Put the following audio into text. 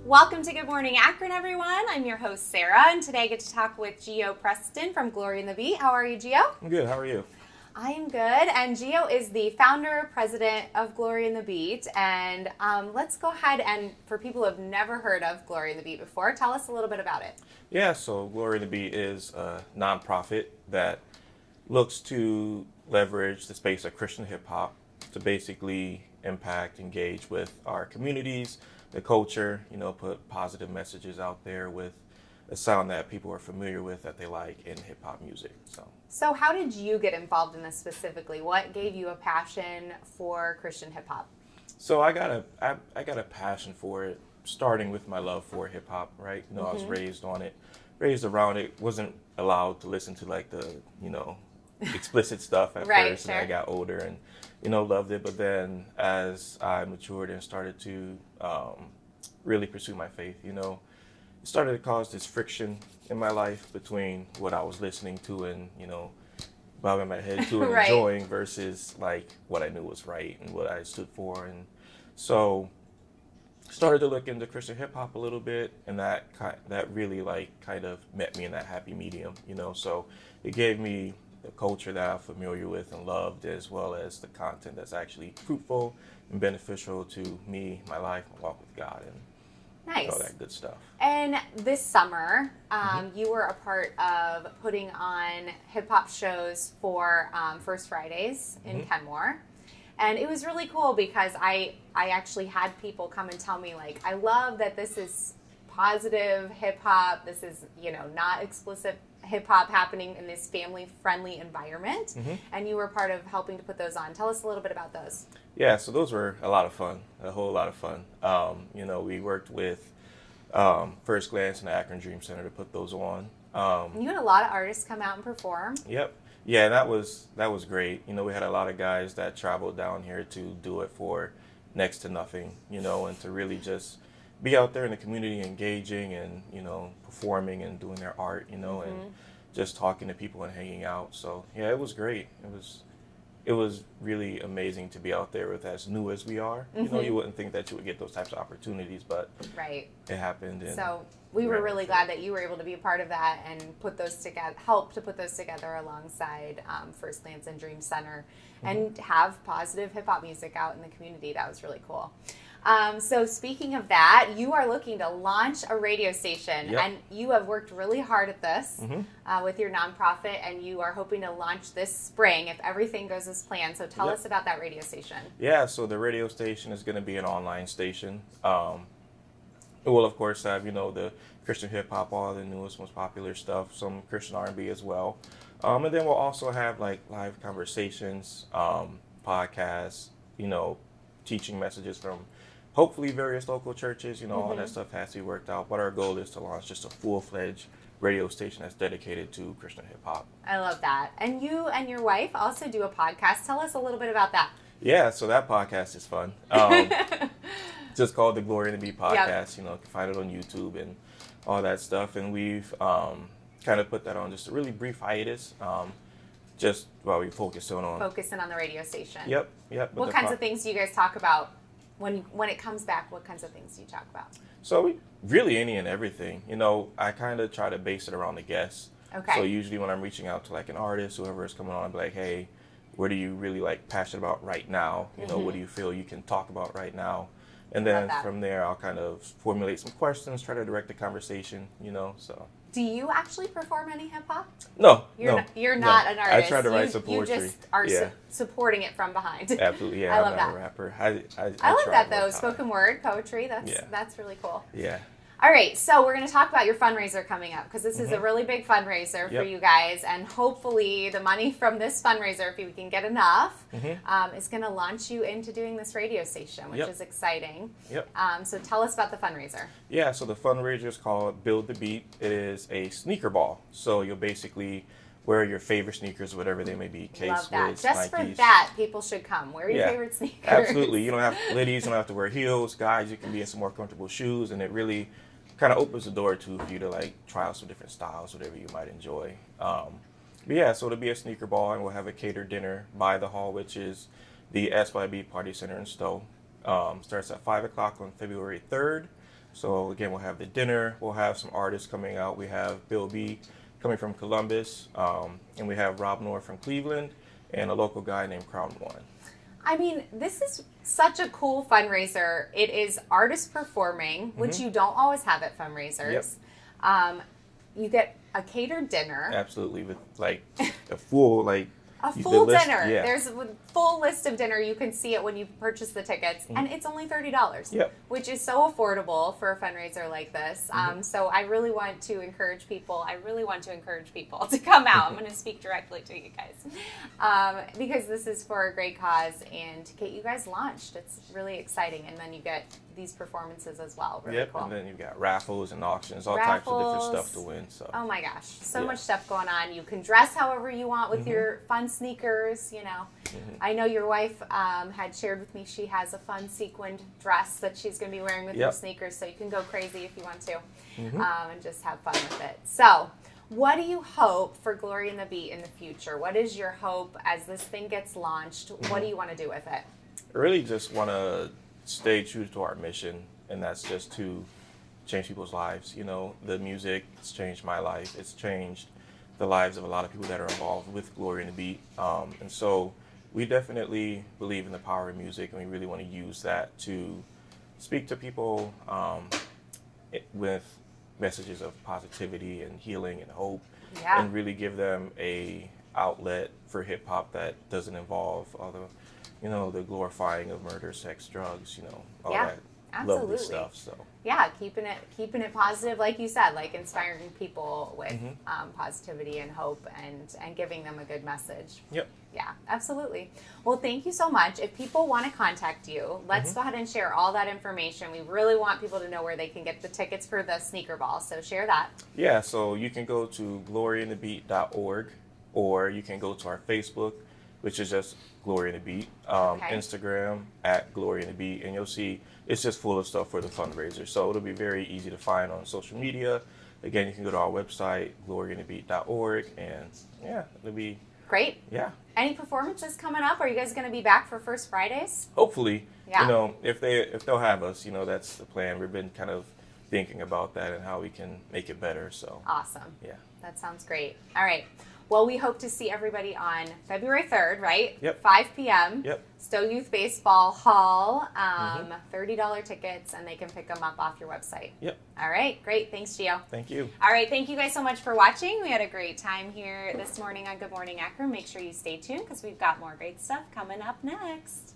Welcome to Good Morning Akron, everyone. I'm your host, Sarah, and today I get to talk with Geo Preston from Glory in the Beat. How are you, Geo? I'm good. How are you? I am good, and Geo is the founder, president of Glory in the Beat, and let's go ahead and, for people who have never heard of Glory in the Beat before, tell us a little bit about it. Yeah, so Glory in the Beat is a nonprofit that looks to leverage the space of Christian hip-hop to basically impact, engage with our communities, the culture, put positive messages out there with a sound that people are familiar with, that they like in hip-hop music. So how did you get involved in this specifically? What gave you a passion for Christian hip-hop? So I got a passion for it, starting with my love for hip-hop, right? I was raised on it, raised around it, wasn't allowed to listen to like the, explicit stuff at Right, first, sure. and I got older and, loved it. But then as I matured and started to really pursue my faith, it started to cause this friction in my life between what I was listening to and, bobbing my head to and Right. enjoying versus like what I knew was right and what I stood for. And so started to look into Christian hip hop a little bit, and that really kind of met me in that happy medium, so it gave me the culture that I'm familiar with and loved, as well as the content that's actually fruitful and beneficial to me, my life, my walk with God, and Nice. all that good stuff. And this summer, you were a part of putting on hip-hop shows for First Fridays in Kenmore. And it was really cool because I actually had people come and tell me, like, I love that this is positive hip-hop. This is, not explicit hip-hop happening in this family-friendly environment. And you were part of helping to put those on. Tell us a little bit about those. Yeah, so those were a lot of fun, a whole lot of fun. We worked with First Glance and the Akron Dream Center to put those on. You had a lot of artists come out and perform. Yep. Yeah, that was great. We had a lot of guys that traveled down here to do it for next to nothing, and to really just be out there in the community engaging and, performing and doing their art, and just talking to people and hanging out. So, yeah, it was great. It was really amazing to be out there with as new as we are. You wouldn't think that you would get those types of opportunities, but Right. it happened. And So we were really glad that you were able to be a part of that and put those together, help to put those together alongside First Glance and Dream Center, and have positive hip hop music out in the community. That was really cool. So speaking of that, you are looking to launch a radio station, Yep. and you have worked really hard at this with your nonprofit, and you are hoping to launch this spring if everything goes as planned. So tell Yep. us about that radio station. Yeah, so the radio station is going to be an online station. It will, of course, have, the Christian hip-hop, all the newest, most popular stuff, some Christian R&B as well. And then we'll also have, live conversations, podcasts, teaching messages from hopefully various local churches. All that stuff has to be worked out. But our goal is to launch just a full-fledged radio station that's dedicated to Christian hip-hop. I love that. And you and your wife also do a podcast. Tell us a little bit about that. Yeah, so that podcast is fun. Just called the Glory in the Beat podcast. You can find it on YouTube and all that stuff. And we've kind of put that on just a really brief hiatus, just while we focusing on the radio station. Yep. What kinds of things do you guys talk about when it comes back? What kinds of things do you talk about? So really any and everything. I kind of try to base it around the guests. Okay. So usually when I'm reaching out to an artist, whoever is coming on, I'll be like, hey, what are you really passionate about right now? What do you feel you can talk about right now? And then from there, I'll kind of formulate some questions, try to direct the conversation, so. Do you actually perform any hip hop? No, You're not an artist. I try to write some poetry. You just are supporting it from behind. Absolutely, yeah. I love that. I'm not a rapper. I love that though. Spoken word, poetry. That's really cool. Yeah. All right, so we're going to talk about your fundraiser coming up, because this is a really big fundraiser for you guys, and hopefully the money from this fundraiser, if we can get enough, is going to launch you into doing this radio station, which is exciting. Yep. So tell us about the fundraiser. Yeah, so the fundraiser is called Build the Beat. It is a sneaker ball, so you'll basically wear your favorite sneakers, whatever they may be. Love that. Woods, Just Nikes. for that, people should come. Wear your favorite sneakers. Absolutely. You don't have ladies, you don't have to wear heels. Guys, you can be in some more comfortable shoes, and it really kind of opens the door for you to try out some different styles, whatever you might enjoy. But yeah, so it'll be a sneaker ball, and we'll have a catered dinner by the hall, which is the SYB Party Center in Stowe. Starts at 5 o'clock on February 3rd. So again, we'll have the dinner. We'll have some artists coming out. We have Bill B coming from Columbus, and we have Rob Noor from Cleveland, and a local guy named Crown One. I mean, this is such a cool fundraiser. It is artists performing, which you don't always have at fundraisers. Yep. You get a catered dinner. Absolutely, with like a full a full dinner. Yeah. There's a full list of dinner. You can see it when you purchase the tickets, and it's only $30. Yep. Which is so affordable for a fundraiser like this. So I really want to encourage people. To come out. I'm going to speak directly to you guys because this is for a great cause, and to get you guys launched, it's really exciting. And then you get these performances as well. Really cool. And then you've got raffles and auctions, all types of different stuff to win. So. Oh my gosh, so much stuff going on. You can dress however you want with your fun sneakers, you know. I know your wife had shared with me she has a fun sequined dress that she's going to be wearing with her sneakers, so you can go crazy if you want to and just have fun with it. So what do you hope for Glory and the Beat in the future? What is your hope as this thing gets launched? What do you want to do with it? I really just want to stay true to our mission, and that's just to change people's lives. You know, the music has changed my life. It's changed the lives of a lot of people that are involved with Glory and the Beat. And so we definitely believe in the power of music, and we really want to use that to speak to people with messages of positivity and healing and hope, and really give them a outlet for hip hop that doesn't involve all the, you know, the glorifying of murder, sex, drugs, you know, all that lovely stuff. So yeah, keeping it positive, like you said, like inspiring people with positivity and hope, and giving them a good message. Yep. Yeah, absolutely. Well, thank you so much. If people want to contact you, let's go ahead and share all that information. We really want people to know where they can get the tickets for the sneaker ball, so share that. Yeah, so you can go to gloryandthebeat.org, or you can go to our Facebook, which is just Glory and the Beat, Instagram at Glory and the Beat, and you'll see it's just full of stuff for the fundraiser. So it'll be very easy to find on social media. Again, you can go to our website, gloryandthebeat.org, and yeah, it'll be great. Yeah. Any performances coming up? Are you guys going to be back for First Fridays? Hopefully. Yeah. You know, if they'll have us, you know, that's the plan. We've been kind of thinking about that and how we can make it better. So awesome. Yeah. That sounds great. All right. Well, we hope to see everybody on February 3rd, right? Yep. 5 p.m. Yep. Stowe Youth Baseball Hall. $30 tickets, and they can pick them up off your website. Yep. All right. Great. Thanks, Geo. Thank you. All right. Thank you guys so much for watching. We had a great time here this morning on Good Morning Akron. Make sure you stay tuned because we've got more great stuff coming up next.